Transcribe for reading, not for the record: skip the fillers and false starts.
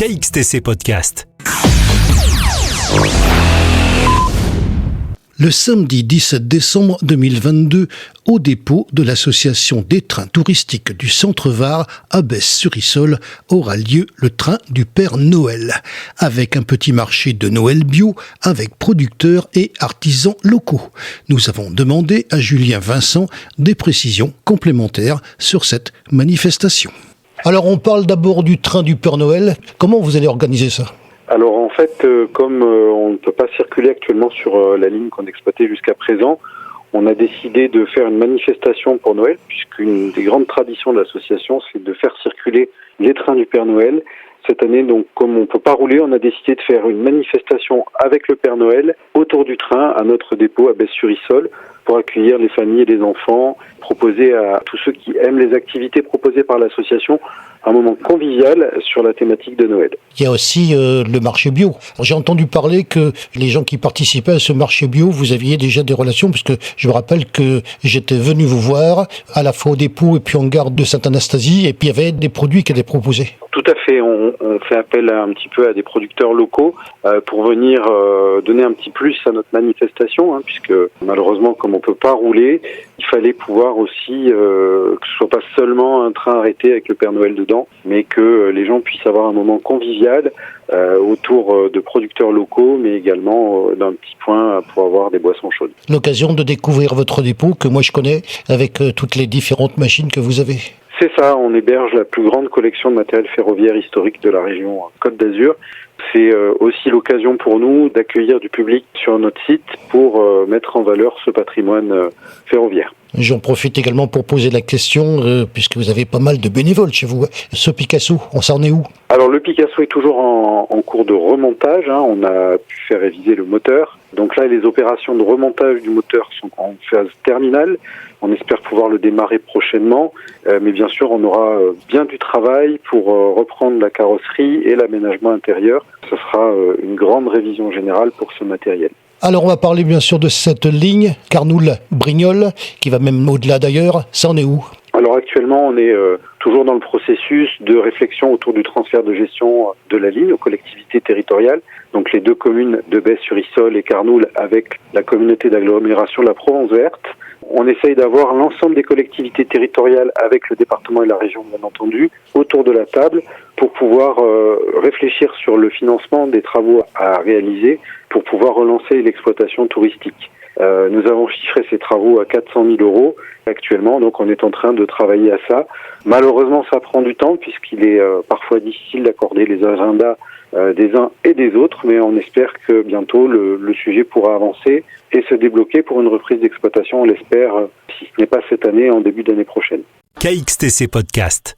KXTC Podcast. Le samedi 17 décembre 2022, au dépôt de l'association des trains touristiques du Centre-Var à Besse-sur-Issole, aura lieu le train du Père Noël, avec un petit marché de Noël bio, avec producteurs et artisans locaux. Nous avons demandé à Julien Vincent des précisions complémentaires sur cette manifestation. Alors on parle d'abord du train du Père Noël. Comment vous allez organiser ça ? Alors en fait, comme on ne peut pas circuler actuellement sur la ligne qu'on exploitait jusqu'à présent, on a décidé de faire une manifestation pour Noël, puisqu'une des grandes traditions de l'association, c'est de faire circuler les trains du Père Noël. Cette année, donc, comme on ne peut pas rouler, on a décidé de faire une manifestation avec le Père Noël autour du train à notre dépôt à Besse-sur-Issole pour accueillir les familles et les enfants, proposer à tous ceux qui aiment les activités proposées par l'association un moment convivial sur la thématique de Noël. Il y a aussi le marché bio. Alors, j'ai entendu parler que les gens qui participaient à ce marché bio, vous aviez déjà des relations, puisque je me rappelle que j'étais venu vous voir à la fois au dépôt et puis en gare de Sainte-Anastasie, et puis il y avait des produits qui étaient proposés. Tout à fait, on fait appel un petit peu à des producteurs locaux pour venir donner un petit plus à notre manifestation, puisque malheureusement, comme on peut pas rouler, il fallait pouvoir aussi que ce soit pas seulement un train arrêté avec le Père Noël dedans, mais que les gens puissent avoir un moment convivial autour de producteurs locaux, mais également d'un petit point pour avoir des boissons chaudes. L'occasion de découvrir votre dépôt que moi je connais avec toutes les différentes machines que vous avez. C'est ça, on héberge la plus grande collection de matériel ferroviaire historique de la région Côte d'Azur. C'est aussi l'occasion pour nous d'accueillir du public sur notre site pour mettre en valeur ce patrimoine ferroviaire. J'en profite également pour poser la question, puisque vous avez pas mal de bénévoles chez vous. Ce Picasso, on s'en est où ? Alors le Picasso est toujours en cours de remontage, on a pu faire réviser le moteur. Donc là, les opérations de remontage du moteur sont en phase terminale. On espère pouvoir le démarrer prochainement, mais bien sûr, on aura bien du travail pour reprendre la carrosserie et l'aménagement intérieur. Ce sera une grande révision générale pour ce matériel. Alors on va parler bien sûr de cette ligne Carnoul-Brignoles, qui va même au-delà d'ailleurs. Ça en est où ? Alors actuellement, on est toujours dans le processus de réflexion autour du transfert de gestion de la ligne aux collectivités territoriales. Donc les deux communes de Besse-sur-Issole et Carnoul avec la communauté d'agglomération de la Provence verte. On essaye d'avoir l'ensemble des collectivités territoriales avec le département et la région, bien entendu, autour de la table pour pouvoir réfléchir sur le financement des travaux à réaliser pour pouvoir relancer l'exploitation touristique. Nous avons chiffré ces travaux à 400 000 € actuellement, donc on est en train de travailler à ça. Malheureusement, ça prend du temps puisqu'il est parfois difficile d'accorder les agendas des uns et des autres, mais on espère que bientôt le sujet pourra avancer et se débloquer pour une reprise d'exploitation, on l'espère, si ce n'est pas cette année, en début d'année prochaine. KXTC Podcast.